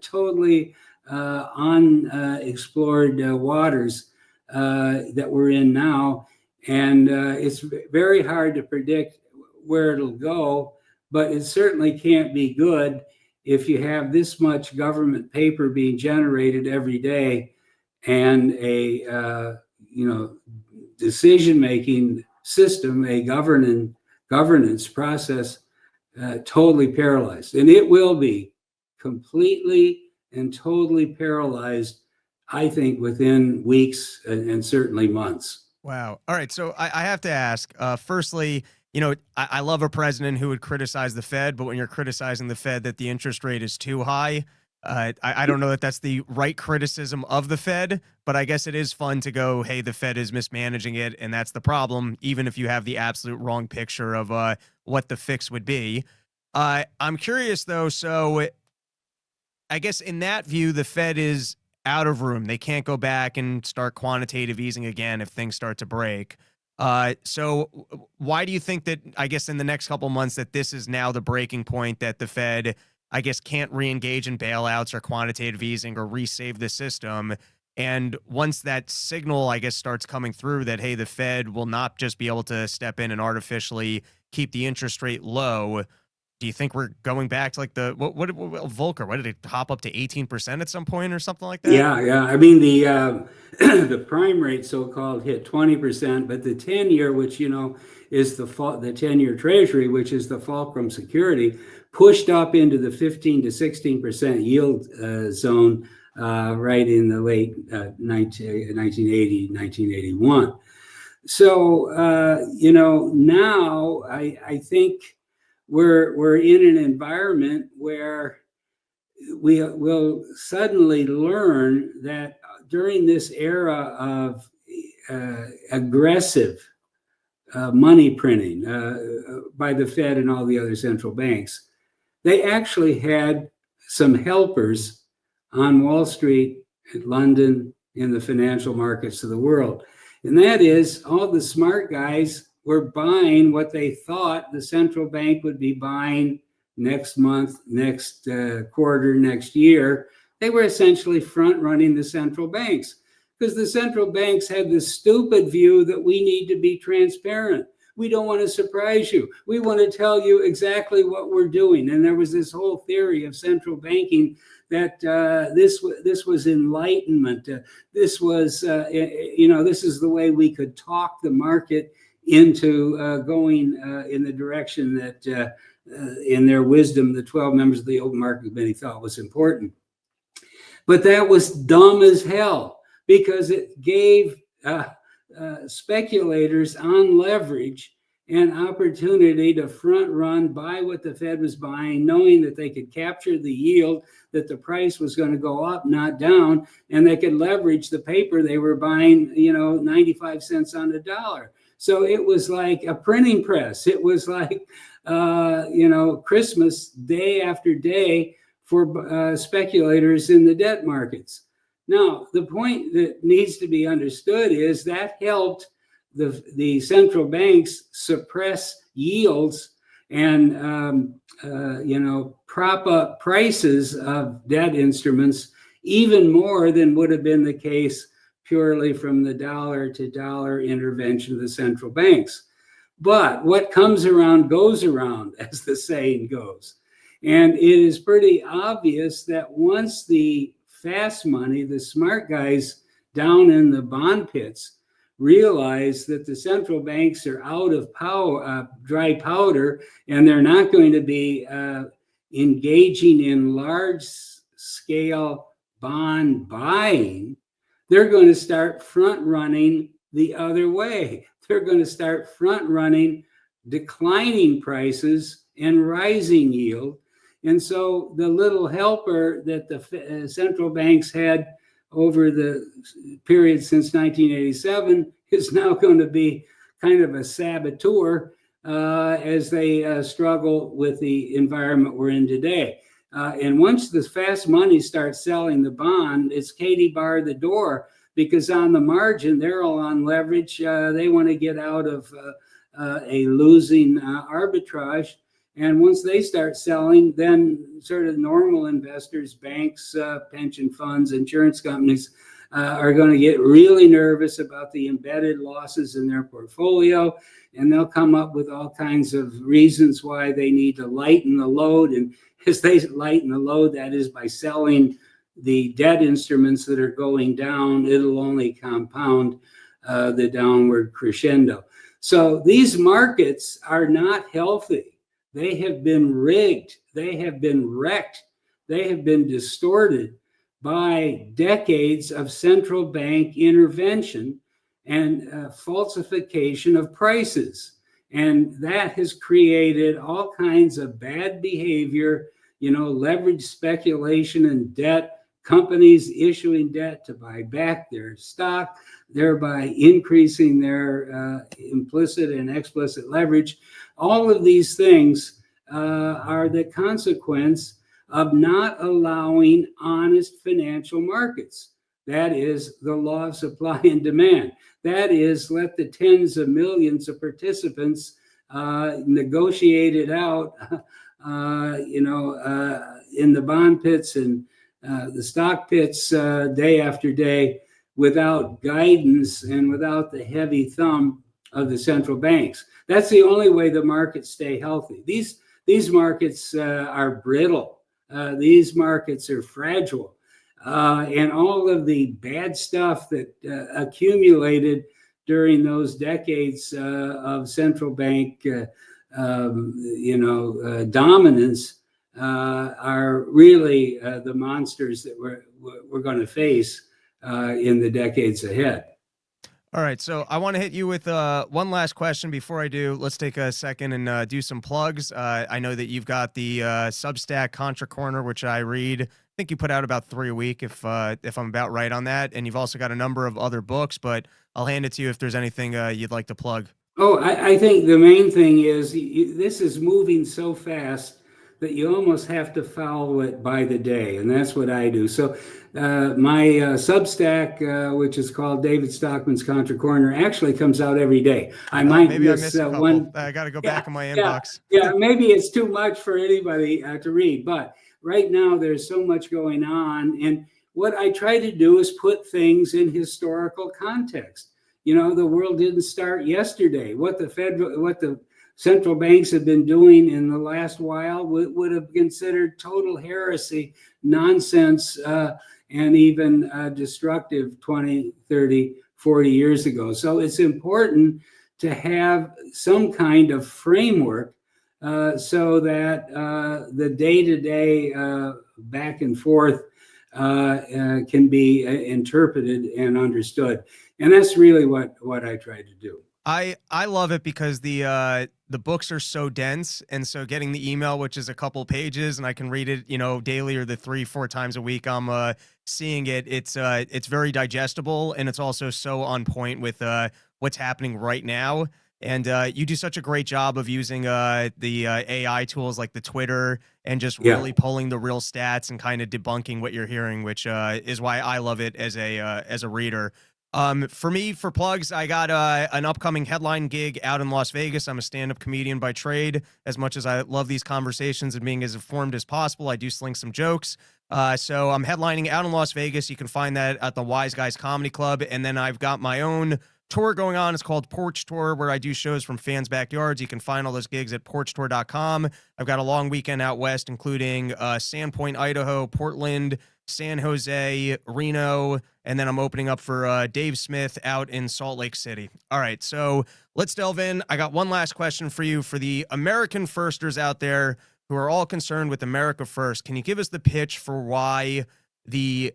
B: totally unexplored waters that we're in now. And it's very hard to predict where it'll go, but it certainly can't be good if you have this much government paper being generated every day and a decision-making system, a governance process totally paralyzed. And it will be completely and totally paralyzed, I think, within weeks and certainly months.
A: Wow. All right. So I have to ask, firstly, I love a president who would criticize the Fed, but when you're criticizing the Fed that the interest rate is too high, I don't know that that's the right criticism of the Fed, but I guess it is fun to go, hey, the Fed is mismanaging it, and that's the problem, even if you have the absolute wrong picture of what the fix would be. I'm curious, though, so I guess in that view, the Fed is out of room. They can't go back and start quantitative easing again if things start to break. So why do you think that, I guess, in the next couple months that this is now the breaking point, that the Fed, I guess, can't re-engage in bailouts or quantitative easing or resave the system? And once that signal, I guess, starts coming through that, hey, the Fed will not just be able to step in and artificially keep the interest rate low, do you think we're going back to like the what Volcker? What did it hop up to 18% at some point or something like that?
B: Yeah. I mean, the the prime rate, so-called, hit 20%, but the 10-year, which is the 10-year Treasury, which is the fulcrum security, pushed up into the 15 to 16% yield zone right in the late 1980, 1981. So now I think we're in an environment where we will suddenly learn that during this era of aggressive money printing by the Fed and all the other central banks, they actually had some helpers on Wall Street, in London, in the financial markets of the world. And that is, all the smart guys were buying what they thought the central bank would be buying next month, next quarter, next year. They were essentially front running the central banks, because the central banks had the stupid view that we need to be transparent. We don't want to surprise you. We want to tell you exactly what we're doing. And there was this whole theory of central banking that this was enlightenment. This was, this is the way we could talk the market into going in the direction that, in their wisdom, the 12 members of the Open Market Committee thought was important. But that was dumb as hell, because it gave speculators on leverage an opportunity to front run, buy what the Fed was buying, knowing that they could capture the yield, that the price was going to go up, not down, and they could leverage the paper they were buying, 95 cents on the dollar. So it was like a printing press. It was like, Christmas day after day for speculators in the debt markets. Now, the point that needs to be understood is that helped the central banks suppress yields and, prop up prices of debt instruments even more than would have been the case purely from the dollar to dollar intervention of the central banks. But what comes around goes around, as the saying goes. And it is pretty obvious that once the fast money, the smart guys down in the bond pits, realize that the central banks are out of dry powder, and they're not going to be engaging in large scale bond buying, they're going to start front running the other way. They're going to start front running declining prices and rising yield. And so the little helper that the central banks had over the period since 1987 is now going to be kind of a saboteur as they struggle with the environment we're in today. And once the fast money starts selling the bond, it's Katie bar the door, because on the margin, they're all on leverage. They want to get out of a losing arbitrage. And once they start selling, then sort of normal investors, banks, pension funds, insurance companies are going to get really nervous about the embedded losses in their portfolio. And they'll come up with all kinds of reasons why they need to lighten the load. And as they lighten the load, that is by selling the debt instruments that are going down, it'll only compound the downward crescendo. So these markets are not healthy. They have been rigged. They have been wrecked. They have been distorted by decades of central bank intervention and falsification of prices. And that has created all kinds of bad behavior, leverage speculation and debt, companies issuing debt to buy back their stock, thereby increasing their implicit and explicit leverage. All of these things are the consequence of not allowing honest financial markets. That is the law of supply and demand. That is, let the tens of millions of participants negotiate it out, in the bond pits and the stock pits day after day, without guidance and without the heavy thumb of the central banks. That's the only way the markets stay healthy. These markets are brittle. These markets are fragile. And all of the bad stuff that accumulated during those decades of central bank dominance are really the monsters that we're going to face in the decades ahead.
A: All right, so I want to hit you with one last question. Before I do, let's take a second and do some plugs. I know that you've got the Substack Contra Corner, which I read. I think you put out about 3 a week, if I'm about right on that. And you've also got a number of other books, but I'll hand it to you if there's anything you'd like to plug.
B: Oh, I think the main thing is this is moving so fast that you almost have to follow it by the day, and that's what I do. So my Substack, which is called David Stockman's Contra Corner, actually comes out every day. I might
A: maybe
B: miss
A: I missed a couple.
B: one.
A: I got to go back in my inbox.
B: Yeah, maybe it's too much for anybody to read, but right now there's so much going on, and what I try to do is put things in historical context. The world didn't start yesterday. What the central banks have been doing in the last while would have considered total heresy, nonsense, and even destructive 20, 30, 40 years ago. So it's important to have some kind of framework so that the day-to-day back and forth can be interpreted and understood. And that's really what I try to do.
A: I love it because the books are so dense, and so getting the email, which is a couple pages, and I can read it, daily or the 3-4 times a week I'm seeing it. It's very digestible, and it's also so on point with what's happening right now. And you do such a great job of using the AI tools like the Twitter and just really pulling the real stats and kind of debunking what you're hearing, which is why I love it as a reader. For me, for plugs, I got an upcoming headline gig out in Las Vegas. I'm a stand-up comedian by trade. As much as I love these conversations and being as informed as possible, I do sling some jokes. So I'm headlining out in Las Vegas. You can find that at the Wise Guys Comedy Club. And then I've got my own tour going on. It's called Porch Tour, where I do shows from fans' backyards. You can find all those gigs at porchtour.com. I've got a long weekend out west, including Sandpoint, Idaho, Portland, San Jose, Reno, and then I'm opening up for Dave Smith out in Salt Lake City. All right, so let's delve in. I got one last question for you. For the American firsters out there who are all concerned with America first, can you give us the pitch for why the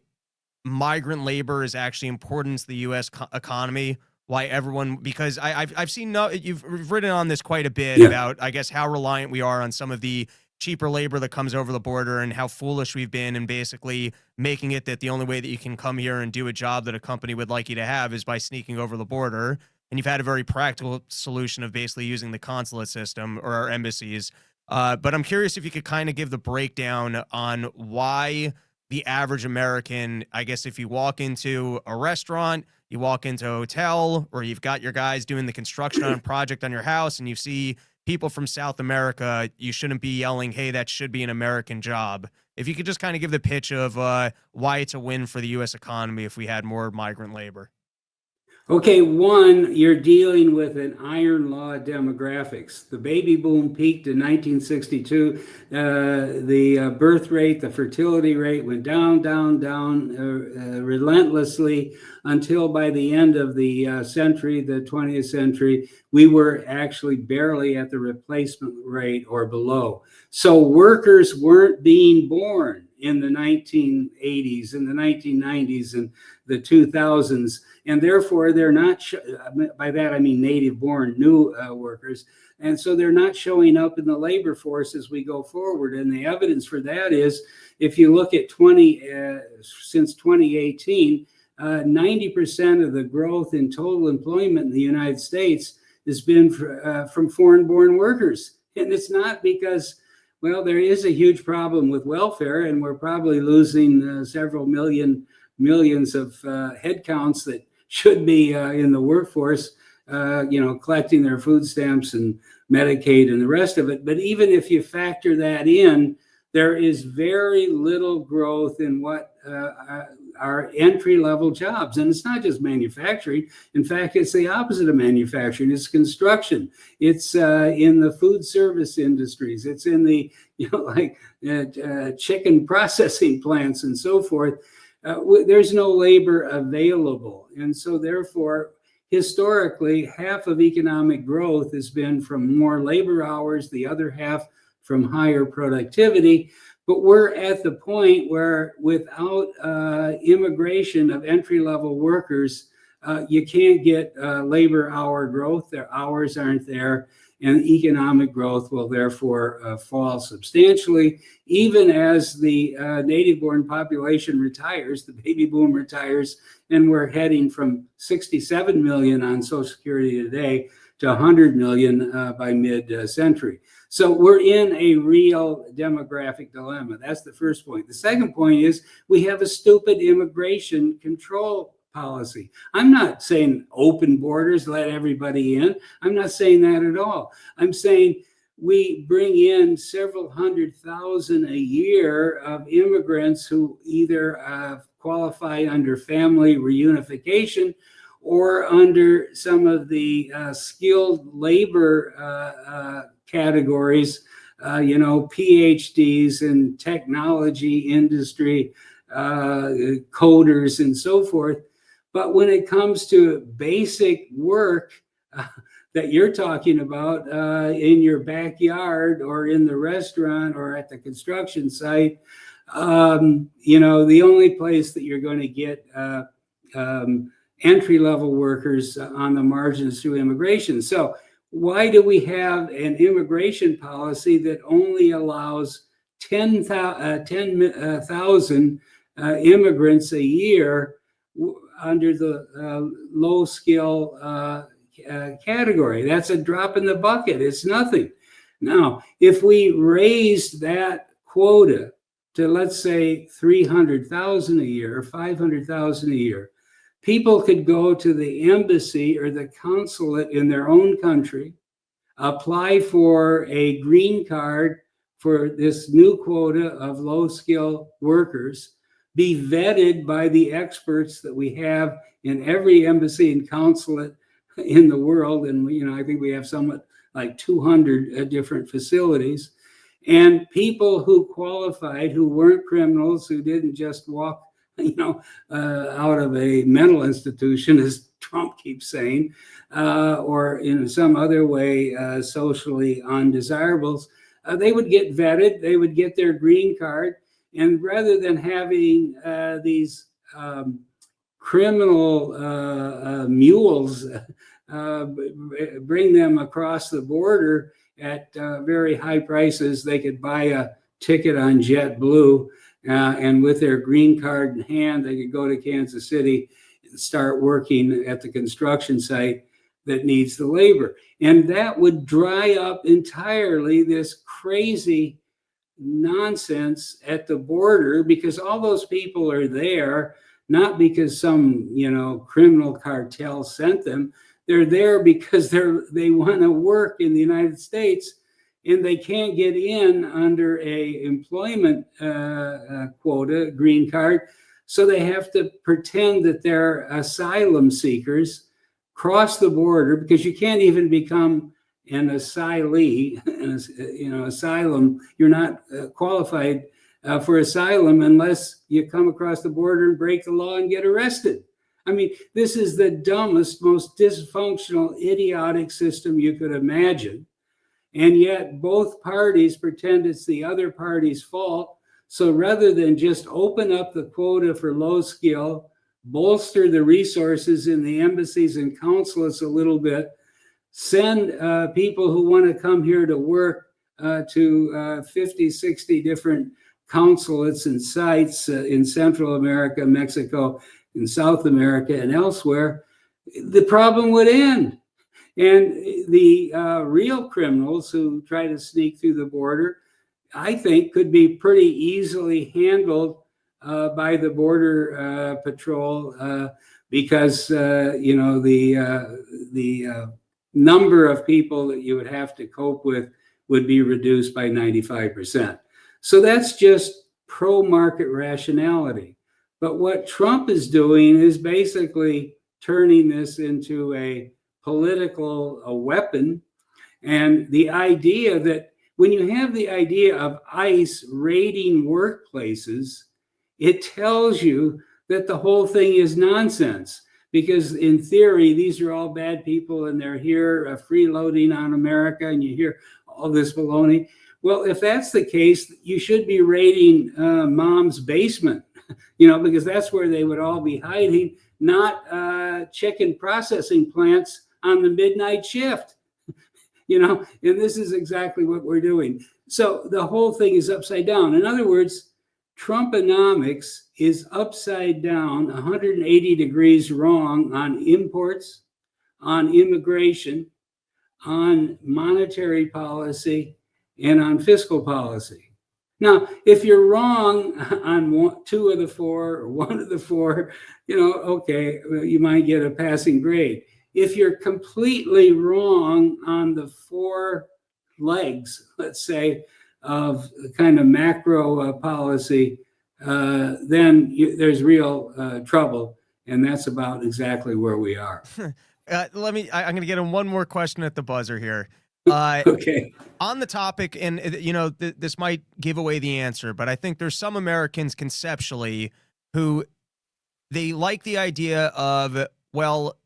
A: migrant labor is actually important to the U.S. economy? Why everyone, because I've seen, you've written on this quite a bit about, I guess, how reliant we are on some of the cheaper labor that comes over the border and how foolish we've been in basically making it that the only way that you can come here and do a job that a company would like you to have is by sneaking over the border. And you've had a very practical solution of basically using the consulate system or our embassies. But I'm curious if you could kind of give the breakdown on why the average American, I guess if you walk into a restaurant, you walk into a hotel, or you've got your guys doing the construction on a project on your house and you see people from South America, you shouldn't be yelling, hey, that should be an American job. If you could just kind of give the pitch of why it's a win for the U.S. economy if we had more migrant labor.
B: Okay, one, you're dealing with an iron law of demographics. The baby boom peaked in 1962. The birth rate, the fertility rate went down, relentlessly until by the end of the century, the 20th century, we were actually barely at the replacement rate or below. So workers weren't being born in the 1980s, in the 1990s, and the 2000s. And therefore, they're not, by that I mean native born new workers. And so they're not showing up in the labor force as we go forward. And the evidence for that is, if you look at since 2018, 90% of the growth in total employment in the United States has been from foreign born workers. And it's not because, well, there is a huge problem with welfare, and we're probably losing several millions of headcounts that should be in the workforce, collecting their food stamps and Medicaid and the rest of it. But even if you factor that in, there is very little growth in what are entry-level jobs. And it's not just manufacturing. In fact, it's the opposite of manufacturing. It's construction. It's in the food service industries. It's in the, chicken processing plants and so forth. There's no labor available. And so therefore, historically, half of economic growth has been from more labor hours, the other half from higher productivity. But we're at the point where without immigration of entry-level workers, you can't get labor hour growth. Their hours aren't there. And economic growth will therefore fall substantially, even as the native-born population retires, the baby boom retires, and we're heading from 67 million on Social Security today to 100 million by mid-century. So we're in a real demographic dilemma. That's the first point. The second point is we have a stupid immigration control policy. I'm not saying open borders, let everybody in. I'm not saying that at all. I'm saying we bring in several 100,000 a year of immigrants who either qualify under family reunification or under some of the skilled labor categories, PhDs in technology industry, coders and so forth. But when it comes to basic work that you're talking about in your backyard or in the restaurant or at the construction site, the only place that you're going to get entry-level workers on the margins through immigration. So why do we have an immigration policy that only allows 10,000 immigrants a year under the low skill category? That's a drop in the bucket. It's nothing. Now, if we raised that quota to, let's say, 300,000 a year or 500,000 a year, people could go to the embassy or the consulate in their own country, apply for a green card for this new quota of low skill workers, be vetted by the experts that we have in every embassy and consulate in the world. And, I think we have somewhat like 200 different facilities. And people who qualified, who weren't criminals, who didn't just walk, out of a mental institution, as Trump keeps saying, or in some other way socially undesirables, they would get vetted, they would get their green card. And rather than having these criminal mules bring them across the border at very high prices, they could buy a ticket on JetBlue, and with their green card in hand, they could go to Kansas City and start working at the construction site that needs the labor. And that would dry up entirely this crazy nonsense at the border, because all those people are there not because some criminal cartel sent them. They're there because they want to work in the United States, and they can't get in under a employment quota, green card. So they have to pretend that they're asylum seekers, cross the border, because you can't even become an asylee, asylum. You're not qualified for asylum unless you come across the border and break the law and get arrested. I mean, this is the dumbest, most dysfunctional, idiotic system you could imagine. And yet both parties pretend it's the other party's fault. So rather than just open up the quota for low skill, bolster the resources in the embassies and consulates a little bit, send people who want to come here to work to 50, 60 different consulates and sites in Central America, Mexico, in South America, and elsewhere, the problem would end. And the real criminals who try to sneak through the border, I think, could be pretty easily handled by the Border Patrol because, the number of people that you would have to cope with would be reduced by 95%. So that's just pro-market rationality. But what Trump is doing is basically turning this into a political weapon. And the idea that when you have the idea of ICE raiding workplaces, it tells you that the whole thing is nonsense. Because in theory, these are all bad people and they're here freeloading on America, and you hear all this baloney. Well, if that's the case, you should be raiding mom's basement, because that's where they would all be hiding, not chicken processing plants on the midnight shift, and this is exactly what we're doing. So the whole thing is upside down. In other words, Trumponomics is upside down, 180 degrees wrong on imports, on immigration, on monetary policy, and on fiscal policy. Now, if you're wrong on two of the four or one of the four, okay, you might get a passing grade. If you're completely wrong on the four legs, let's say, of kind of macro policy, then there's real trouble. And that's about exactly where we are.
A: I'm going to get in one more question at the buzzer here.
B: Okay.
A: On the topic, and this might give away the answer, but I think there's some Americans conceptually who they like the idea of, well,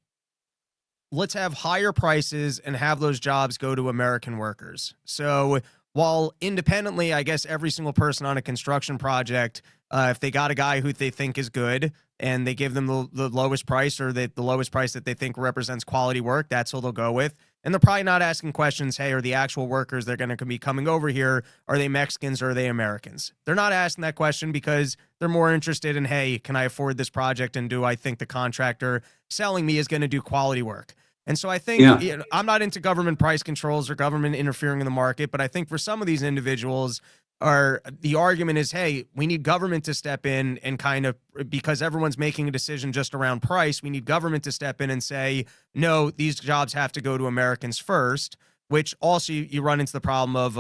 A: let's have higher prices and have those jobs go to American workers. So while independently, I guess every single person on a construction project, if they got a guy who they think is good and they give them the lowest price, or the lowest price that they think represents quality work, that's who they'll go with. And they're probably not asking questions, hey, are the actual workers they're going to be coming over here, are they Mexicans or are they Americans? They're not asking that question because they're more interested in, hey, can I afford this project, and do I think the contractor selling me is going to do quality work? And so I think,
B: Yeah.
A: I'm not into government price controls or government interfering in the market, but I think for some of these individuals, the argument is, hey, we need government to step in and kind of, because everyone's making a decision just around price, we need government to step in and say, no, these jobs have to go to Americans first, which also you run into the problem of,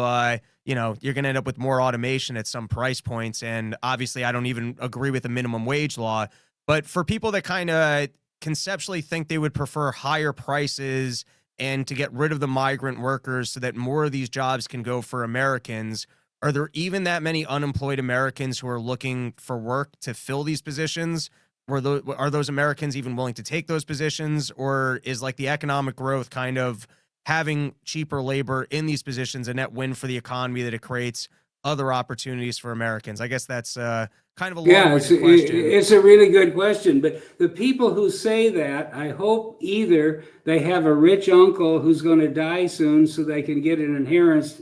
A: you're going to end up with more automation at some price points. And obviously, I don't even agree with the minimum wage law. But for people that kind of conceptually think they would prefer higher prices and to get rid of the migrant workers so that more of these jobs can go for Americans, are there even that many unemployed Americans who are looking for work to fill these positions? Are those Americans even willing to take those positions? Or is like the economic growth kind of having cheaper labor in these positions a net win for the economy, that it creates other opportunities for Americans? I guess that's kind of a
B: Yeah,
A: long-winded question.
B: it's a really good question. But the people who say that, I hope either they have a rich uncle who's going to die soon so they can get an inheritance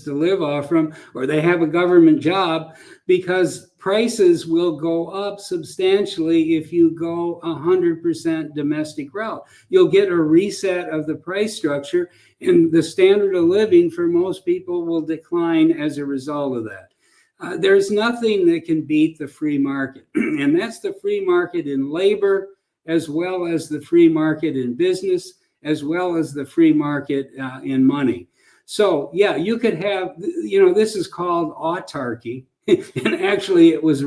B: to live off from, or they have a government job, because prices will go up substantially if you go 100% domestic route. You'll get a reset of the price structure, and the standard of living for most people will decline as a result of that. There's nothing that can beat the free market, and that's the free market in labor, as well as the free market in business, as well as the free market in money. So yeah, you could have, this is called autarky, and actually it was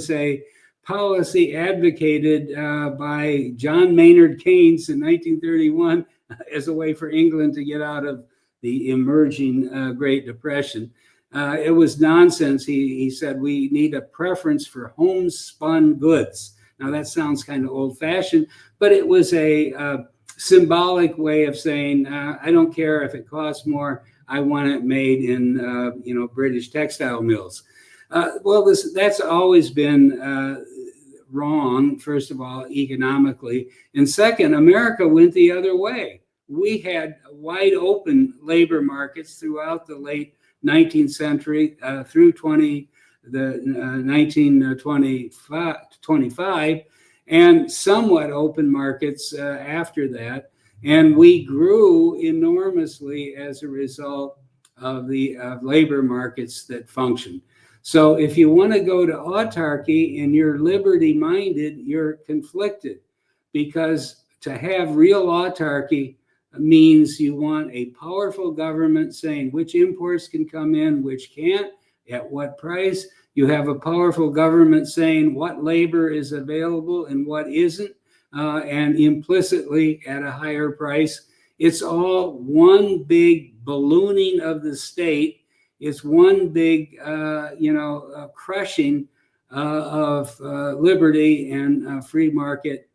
B: a policy advocated by John Maynard Keynes in 1931 as a way for England to get out of the emerging Great Depression. It was nonsense. He said we need a preference for homespun goods. Now that sounds kind of old-fashioned, but it was a symbolic way of saying, I don't care if it costs more. I want it made in British textile mills. That's always been wrong. First of all, economically, and second, America went the other way. We had wide open labor markets throughout the late 19th century through 1925, and somewhat open markets after that. And we grew enormously as a result of the labor markets that function. So if you want to go to autarky and you're liberty minded, you're conflicted, because to have real autarky means you want a powerful government saying which imports can come in, which can't, at what price. You have a powerful government saying what labor is available and what isn't, and implicitly at a higher price. It's all one big ballooning of the state. It's one big, crushing of liberty and free market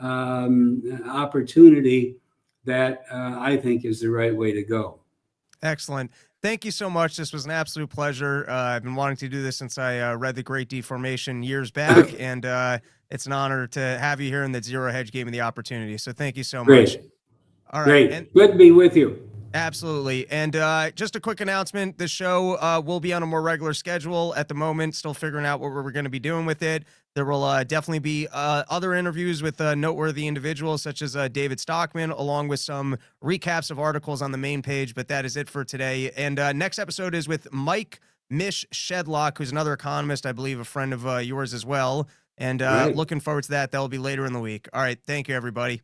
B: opportunity that I think is the right way to go.
A: Excellent. Thank you so much. This was an absolute pleasure. I've been wanting to do this since I read The Great Deformation years back, and it's an honor to have you here, and that Zero Hedge gave me the opportunity. So thank you so much.
B: Great.
A: All right.
B: Great.
A: And
B: good to be with you.
A: absolutely. And just a quick announcement. The show will be on a more regular schedule at the moment, still figuring out what we're going to be doing with it. There will definitely be other interviews with noteworthy individuals such as David Stockman, along with some recaps of articles on the main page. But that is it for today. And next episode is with Mike Mish Shedlock, who's another economist, I believe, a friend of yours as well. And
B: Right.
A: looking forward to that. That will be later in the week. All right. Thank you, everybody.